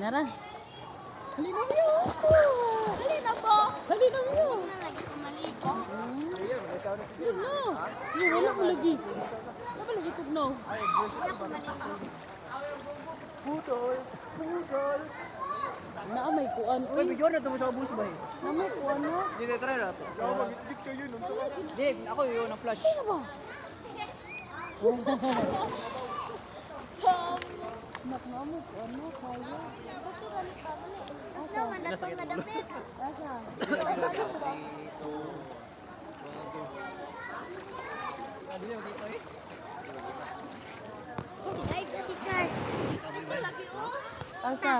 Nara. Halina mo. Halina po. Halina mo. Lagi ko maligo. Ano? Wala ko lagi. Wala lagi tugnaw. Putol. Putol. Naa may kuan Uy, uy. bigyan na ito mo sa bus ba eh? Na may kuan no. Hindi na try na ito. Oo, mag-tip kayo nun. Hindi, ako yun ang flash. Ano ba? Nak na mo kuan no kaya. Ito ganit ka ganit. Ito man natong nadapit. Asa? Ay, teacher. Ito lagi oh. Asa?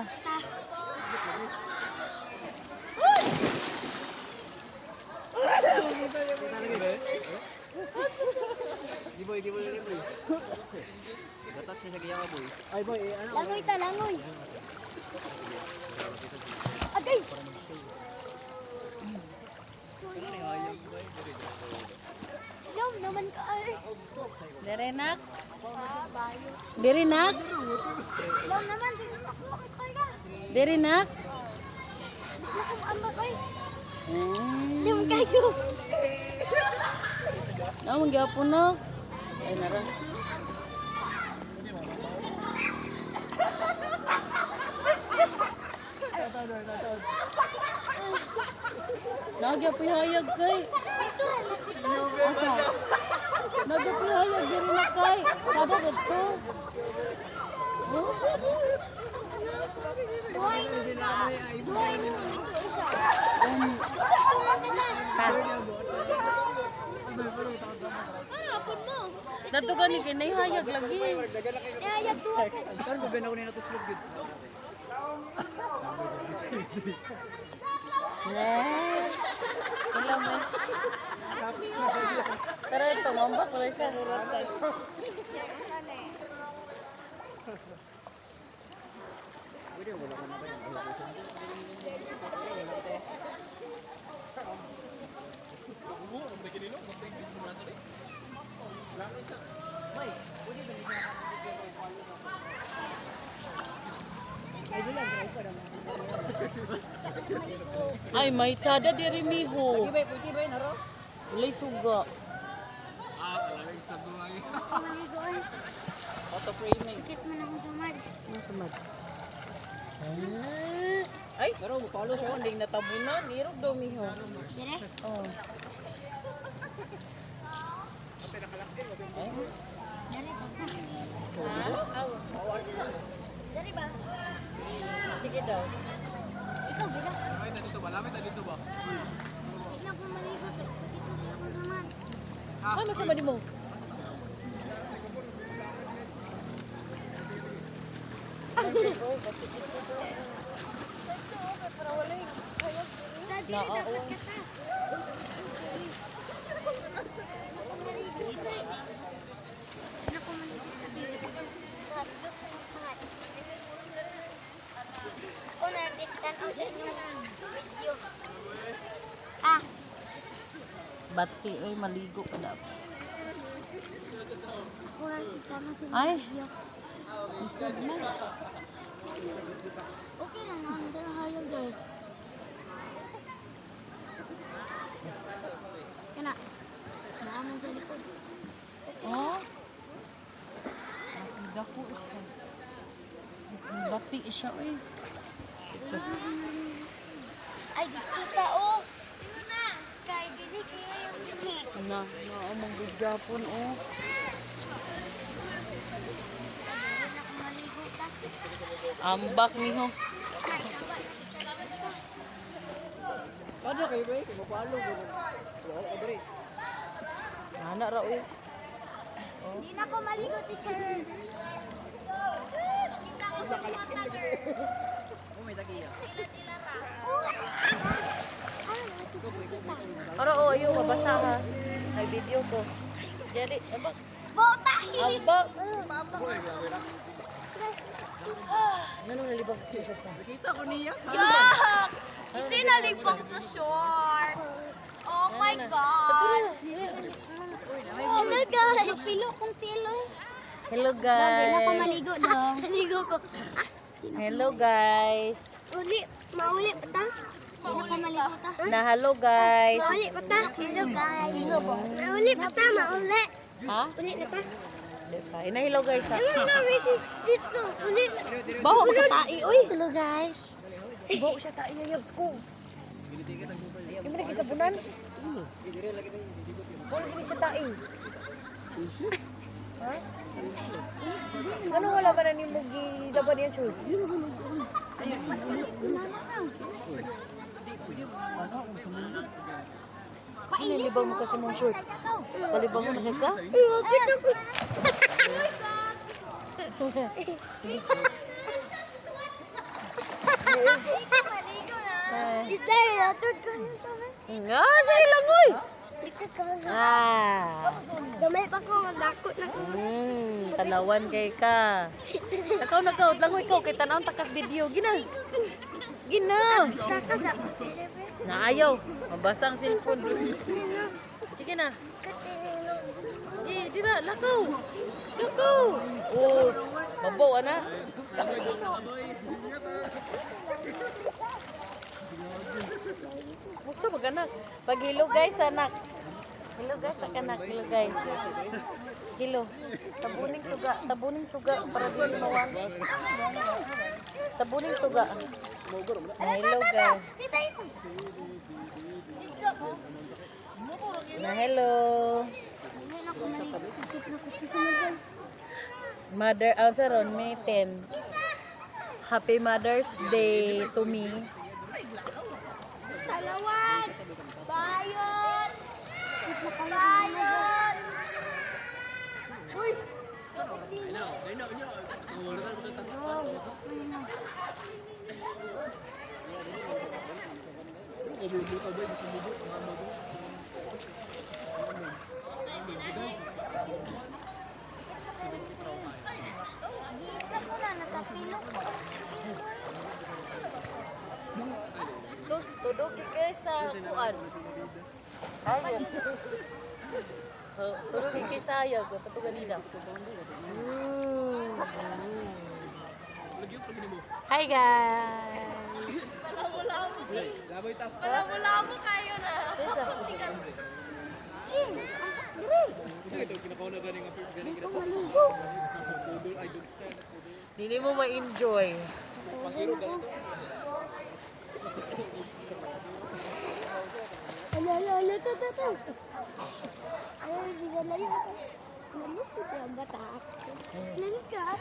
Giboy. Gatat siya sa kaya boy. Ay boy, ano? Langoy ta, langoy. Agay. Ilaw naman ka ay. Dere nak. Bayo. Dere nak. Ilaw naman, tingnan mo ko kaya. Dere nak. Ako ambak ay. Hmm. Ilaw kayo. Na mong gyapon no. Ay nara. Nagyapoy hayag kay. Asa? Nagyapoy hayag diri na kay. Kada dito. Duhay nun. Duhay nun. Ito isa. Ito lang kita. Ano, apon mo? Dato gani kay nay hayag lagi. Yayag duhay. Karon ko ganaw ni nato slug gid. Ne. Wala mo. Tara ito, mambak wala siya. Pwede wala ko na ba? Ay, may tsada diri miho. Pwede ba naro? Walay suga. Maligo ay. Auto framing. Sakit mo lang sumad. Ano sumad? Ay, naro mo follow siya. Hindi natabunan, irog daw miho. Dire? Oh. Ay, Dire ba? Dire ba? sige daw. Ikaw, bila. Dito ba? Lamit dito ba? Tignan ko maligo. Sakit mo lang sumad. Ay, masama di mo. Daddy, Na, dapat oo. ka ta. Tignan ko maligo. Sabi ko sa lahat. Ako naritan ko sa inyong video. Ah, Bati, ay, maligo ka dapat. ako naritan ko sa Ay. video. Isod na. Okay na, nandang hayag guys. Kana, naaman sa likod. Oh? Masida ko isa. Bati siya, eh. Ay, dito pa, oh. Tingnan na. Kay dili, kaya yung dili. Na, naamang gudgapon, oh. Ayun ako maligo ta. Ambak miho. Kada kayo ba? Kung mapalo ko. Wala ko diri. Nana ra, eh. Hindi na ako maligo, teacher. Kita ko sa mga tager. Oh, may tagiya. Tila-tila ra. Aro, oh, yung mabasa ha. May video ko. Jadi, ambak. Bota! Ambak. Ano nalibag siya pa? Nakita ko niya. Yak! Hindi nalipang sa short. Oh my God! Oh my God! Napilo kong tilo. Hello Dali na ko guys. maligo dong. Maligo ko. Hello guys. Uli, mauli pa ta. Dili na ko maligo ta. Na hello guys. Mauli pa ta. Hello guys. Mauli pa ta, mauli. Ha? Uli na ta. Di pa. Ina hello guys ha. Ayun na, wait dito. Uli. Baho ka tai uy. Hello guys. Baho siya tai yabs ko. Yung mga gisabunan. Baho gini siya tai. Ha? Ano wala ba na ni mo gidaban yan sure? Nilibang mo kasi mong short. Kalibang mo na ka? Dito na, tut ko nito. Nga, sige lang uy! Dikit ka na. Ah! Gamay pa ko, magdakot na ko. Tanawan kay ka. Nakaw, lang ikaw kay tanawon takas video. Gina! Gina! Kakasa. Naayaw. Mabasa ang cellphone. Sige na. Di na, lakaw. Lakaw. Oh, mabaw ana. Musa maganak. Pag hello guys anak. Hello guys anak. Hello guys. Hello. Tabuning suga para dili mawangis. Tabuning suga. Hello guys. Na hello. Mother, ron, May 10. Happy Mother's Day to me. Talawan! Bayot! Bayot! Uy! Giisa ko na, nakapilok ko. Sus, tudok ikay sa kuan. Ayun. Tudok ikay sa ayag, patugan nila. Hi guys! Lamo kayo na. Hindi mo ma-enjoy. Ala, to. Ay, di ba layo ako? Nalito siya ang bata. Langkat.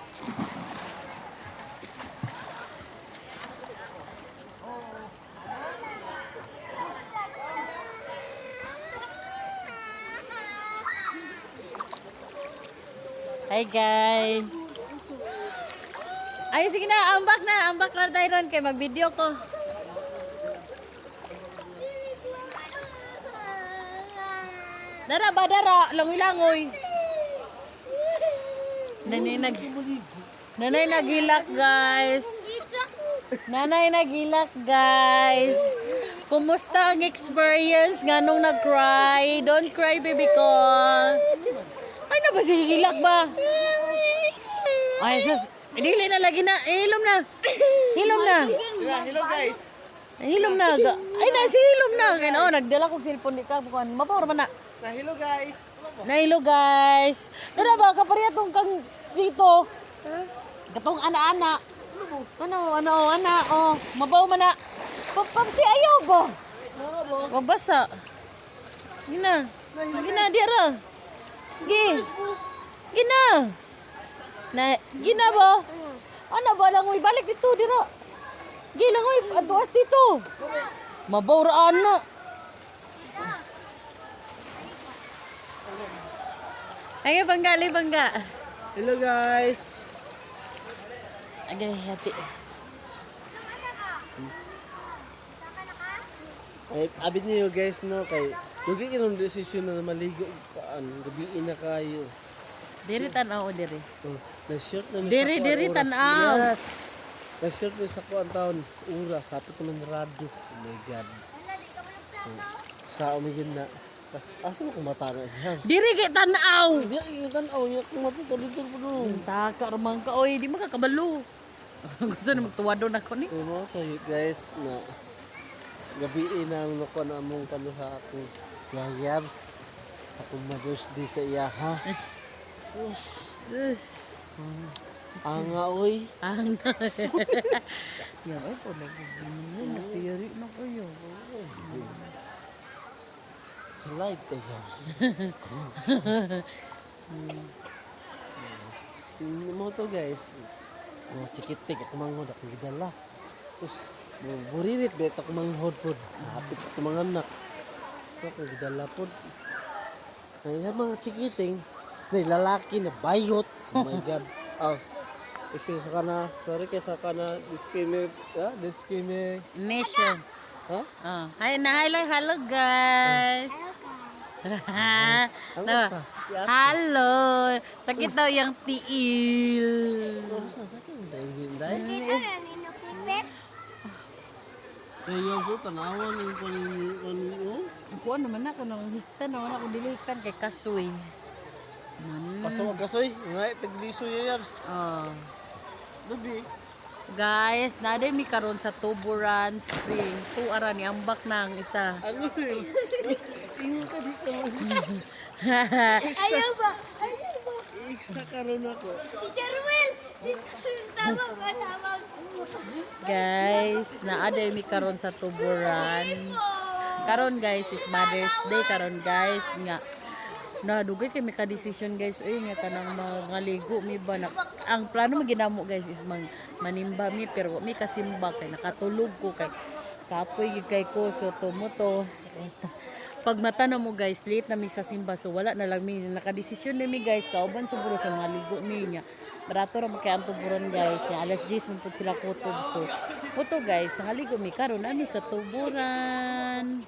Hi guys! Ay, sige na, ambak na tayo ron kay mag-video ko. Dara ba, dara, langoy-langoy. Nanay nagilak guys. Nanay nagilak guys. Kumusta ang experience nga nung nag-cry? Don't cry baby ko. Ay na ba sigilak ba? Ay sus, dili na lagi na. Hilom na. Hilom na. Hello guys. Hilom na. Ay na si hilom na. Kaya nagdala kong cellphone dito. Mapawar man na. Na hello guys. Nahilo guys. Dara ba kapariya tong kang dito? Katong ana-ana. Ana, oh, mabaw man na. Papsi ayaw ba? Mabasa. Gina. Gina dira. Gina. Gina ba? Ano ba lang balik dito dira. Lang atuas dito. Mabaw ra ana. Ay, bangga. Hello guys. Agay, hati. Ay, abit niyo guys no kay lugi kinong desisyon na maligo kaan gabi na kayo. Diri tanaw diri. Na short na mi Diri tanaw. Yes. Na short mi sa kuan taon oras sapit man rado. Oh my god. Sa umigin na. Asa mo kumata na yan? Diri kay tanaw. Hindi, yung tanaw niya kumata to dito po doon. Taka ramang ka oy, di makakabalo. Gusto na magtuwado na ko ni. Ano kayo guys na gabi na ang nakuha na among kano sa akong yayabs. Akong Mother's Day sa iya ha. Sus. Sus. Anga oy. Ang. Yan ay po nagtiyari na kayo. Sa live tayo yabs. Mo to guys. Mga chikitik at manghod akong gidala. Sus. Buririt bet ako manghod pod. Hapit at mga anak. Ito akong gidala pod. Kaya mga chikiting na lalaki na bayot. Oh my god. Oh. Excuse ka na. Sorry kaysa ka na discriminate. Nation. Ha? Oh, hi na hello guys. Ang Diba? asa? Si ate. Hello. Sakit daw yung tiil. Ano sa sakin? Dahil dahil. Kita na ninukipit. Eh yung po tanawan yung kanino. Kuan naman ako nang hiktan naman ako dilikan kay Kasoy. Pasawag kasoy. Ngay tagliso yabs. Oh. Labi. Guys, naday mi karon sa Tuburan Spring. Tuara ni ambak nang isa. Ano yun? Ingo ka dito. Ayaw ba? Ayaw ba? Iksa karon ako. Teacher Will! Tama ba? Tama. Guys, naaday mi karon sa Tuburan. Karon guys is Mother's Day karon guys nga. Nadugay kay may ka-decision guys ay nga kanang mangaligo mi ba na, ang plano maginamo guys is manimba mi pero mi kasimba kay nakatulog ko kay kapoy gid kay ko so tumuto pag mata na mo guys late na mi sa simba so wala na lang mi naka-decision na mi guys kauban sa buro sa maligo mi nya barato ra kay ang tuburan guys ya alas 10 man pud sila kutob so puto guys nangaligo mi karon nami sa tuburan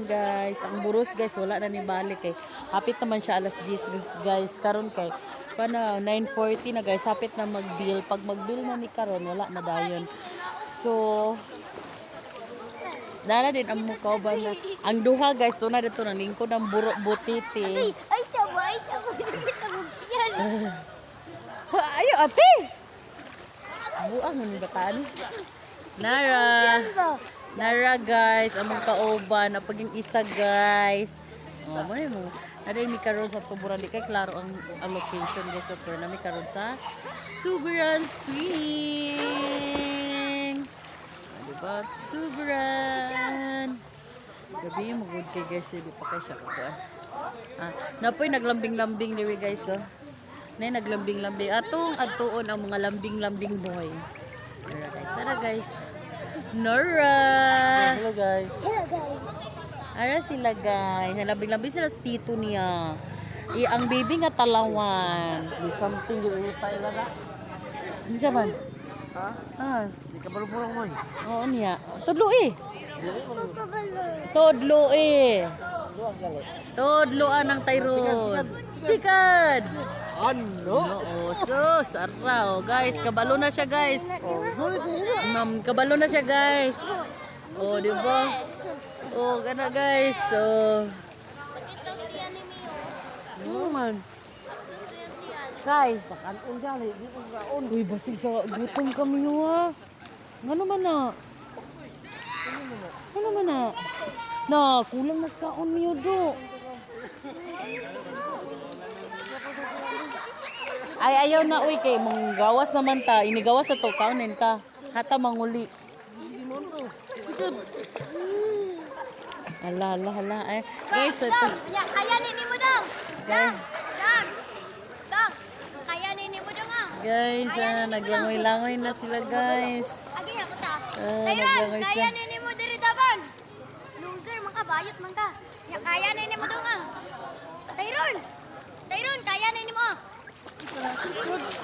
guys. Ang buros guys wala na ni balik kay hapit naman siya alas 10 guys. Karon kay kana 9:40 na guys hapit na mag-bill. Pag mag-bill na ni karon wala na dayon. So dala din ang mukaw ba na ang duha guys to na dito nang lingkod ang butiti. Ay, tama. Ay, tama. Yan. Ayo ate. Buang ni bataan. Nara. Nara guys, among kauban na paging isa guys. Oh, mo mo. Nada mi karon sa Tuburan di kay klaro ang location guys so pero nami karon sa Tuburan Spring. Diba? Tuburan. Gabi mo good kay guys di pa kay siya kakuan. Napoy naglambing-lambing diri guys oh. Nay naglambing-lambing atong adtuon ang mga lambing-lambing boy. Tara guys. Nora. Hello guys. Hello, guys. Ara sila guys. Nalabing-labing sila sa tito niya. Ang baby nga talawan. May something yung style na. Ano man? Ha? Di ka barong-barong mo eh. Oo niya. Tudlo eh. Tudlo eh. Tudloan ng Tyrone. Chicken. Ano? Oo, sus. Araw. Guys, kabalo na siya guys. Gulit sa ina. Kabalo na siya guys. Oh, di ba? Oh, gana guys. Oh. Man. Kay, Kanon gali, di ko kaon. uy, basig sa gutom kami ha. Ano man na? Ano man na? Na, kulang mas kaon niyo do. Ay, ayaw na, uy, kay mong gawas naman ta. Inigawas sa to, kaunin ka. Hata manguli. Ala. Ay, guys, ito. Kaya nini mo dong. Guys, Dong. Kaya nini mo dong ah. guys naglangoy-langoy na sila, guys. Agi ako ta. Naglangoy Kaya sila. nini mo diri daban. Loser man ka bayot man ka. Kaya nini mo dong ah. Tyron, kaya nini mo.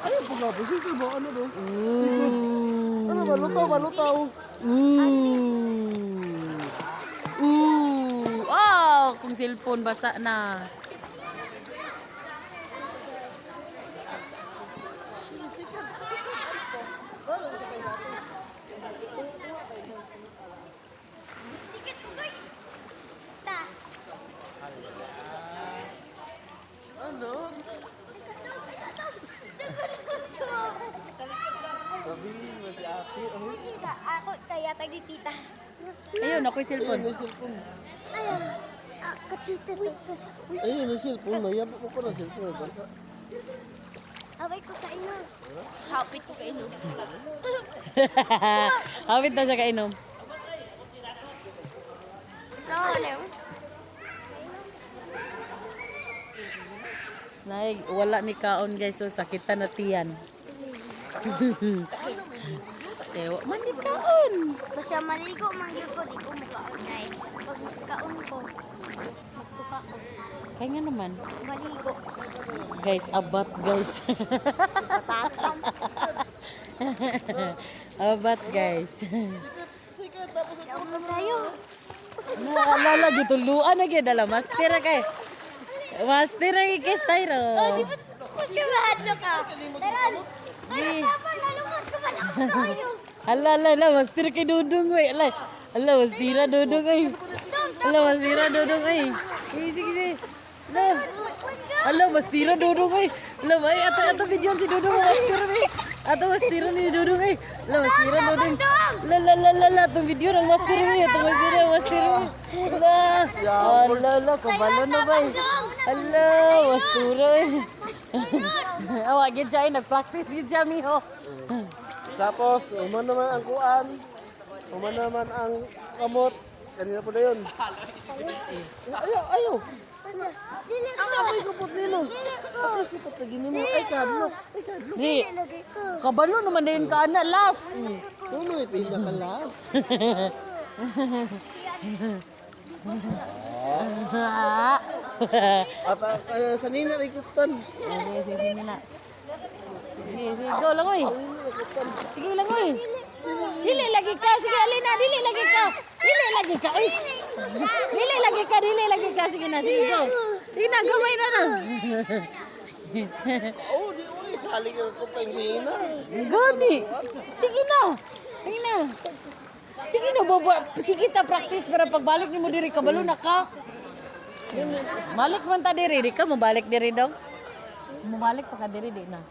Ay, pula, sige ba ano do? Ooh. Ano ba lutaw? Oh, kung cellphone basa na. kaya tag ni tita. Ayun, ako yung cellphone. Ayun, may cellphone. Ayun. Katita. Ayun, may cellphone. Mayabot mo ko na cellphone. Basta. Away ko sa inyo. Hapit ko kayo. Hawit na siya kainom. Lalo. Nay, wala ni kaon guys, so sakitan na tiyan. Ewa, man ni kaon. Basta maligo manggil ko di ko makaon ngay. Pag kaon ko, magtuka ko. Kaya nga naman. Maligo. Guys, abat guys. Patasan. Abat guys. Yaon na tayo. Naalala, gituluan na gid dala master kay. Master ay kay styro. Mas kumahadlo ka. Taran. Ay, tapos nalungkot ko pa na tayo. Ala, master kay dudong we. Ala, mastira dudong ay. Ala, mastira dudong ay. Sige. Ala, mastira dudong ay. Ala, ay ato video si dudong master ay. Ato mastira ni dudong ay. Ala, mastira dudong. La, ato video ng master ay. Ato master. Ala, kabalo na ba eh. Ala, mastura eh. Awa, gid siya eh. Nag-practice gid siya miho. Tapos, uman naman ang kuan. Uman naman ang kamot. Kanina po na yun. Ayaw. Ang ako'y kupot nilo. Ako'y kupot na ginimo. Ay, kadlok. Di, kabalo naman na yun ka na last. Tuloy, pinakalas. At sa nina, ikutan. Sige na. Sige, go lang oy. Sige lang oy. Dili lagi ka, sige Alina, dili lagi ka. Dili lagi ka. Oy. Dili lagi ka, sige na, sige go. Sige na, gaway na na. Oh, di ko saling ang kutang sina. Gani. Sige na. Sige na. Sige na, baba. Sige ta practice para pagbalik ni mo diri kabalo na ka. Balik man ta diri, di ka mabalik diri daw. Mabalik pa ka diri di na.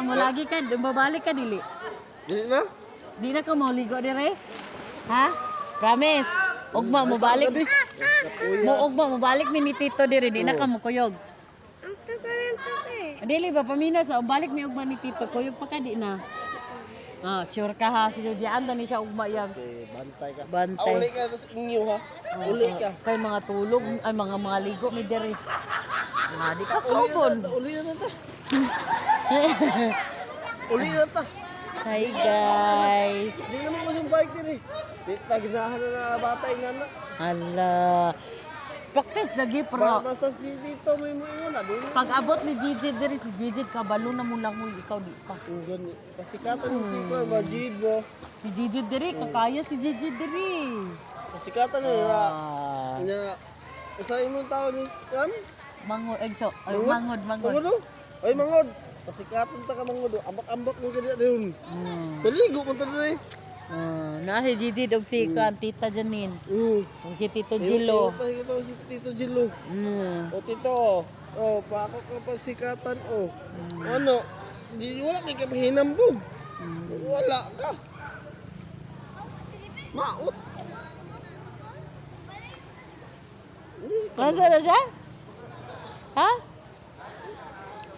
Mo lagi ka, babalik ka dili. Dili na? Di na ka mauligo dire? Ha? Promise. Ugma mo balik. Ugma mo balik ni Tito dire, di na ka mo kuyog. Ang tataran to eh. Dili ba pamina sa balik ni ugma ni Tito, kuyog pa ka di na. Ah, sure ka ha, sige diyan ni siya ugma yabs. Bantay ka. Bantay. Uli ka, tapos inyo ha. Uli ka. Kay mga tulog, ay mga ligo mi dire. Nga di ka kubon. Uli na ta. Uli na ta. Hi guys. Hindi naman ko yung bike din eh. Taginahan na batay nga na. Hala. Practice lagi pro. Basta si Tito may mo na. Pag abot ni Gigi diri si Gigi kabalo na mo lang mo ikaw di pa. Ang gani. Kasi kato ni si ko, majid mo. Si Gigi diri kakaya si Gigi diri. Kasi kato na na. Usahin mo tao ni kan? Mangod egso. Ay mangod. Mangod. Ay mangod. Kasi kato ta ka mangod. Ambak-ambak mo gani doon. Paligo mo ta doon eh. Na si Gigi dog si kan Tita Janine. Ang si Tito Jilo. Jilo. Ito si Tito Jilo. O Tito. Oh, paako ka pa sikatan oh. Ano? Di wala kay kapahinambog. Wala ka. Maot. Kansa na siya? Ha?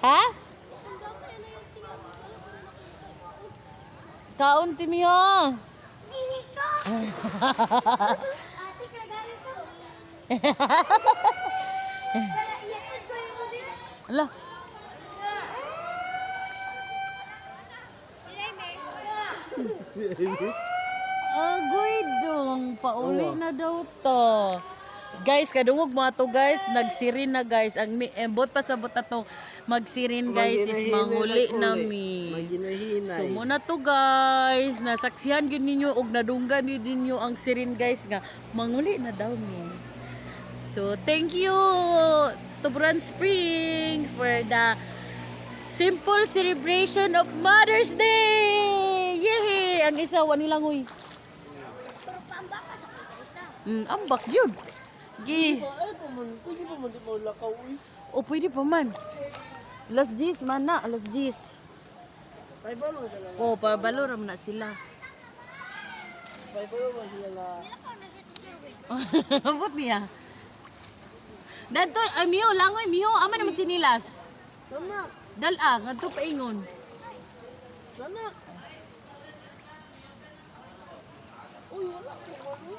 Ha? Kaunti miyo. Dili ko. Ate, kagalit ko. Para iyan ko yung model. Ala. Agoy dong, pauli na daw to. Guys, kadungog mo ato guys, nagsirin na guys. Ang embot pa sabot ato magsirin guys is manguli nami. Maginahinay. So muna to guys, nasaksihan gid ninyo og nadunggan gid ninyo ang sirin guys nga manguli na daw mi. So thank you Tuburan Spring for the simple celebration of Mother's Day. Yay! Ang isa wa nilangoy. Pero paambak ka sa pagkaisa. Ambak yun. Gi. Ay, pwede pa man di mo lakaw uy. O pwede pa man. Alas 10 man na, alas 10. Ay, balo na lang. O, pabalo ram na sila. Paibayo ba sila la? Nilakaw na si Teacher Wade. Ambot niya. Dadto, ay miho, langoy, miho. Ama naman sinilas. Tanak! Dala, ngadto paingon. Tanak! Uy, wala ko mami.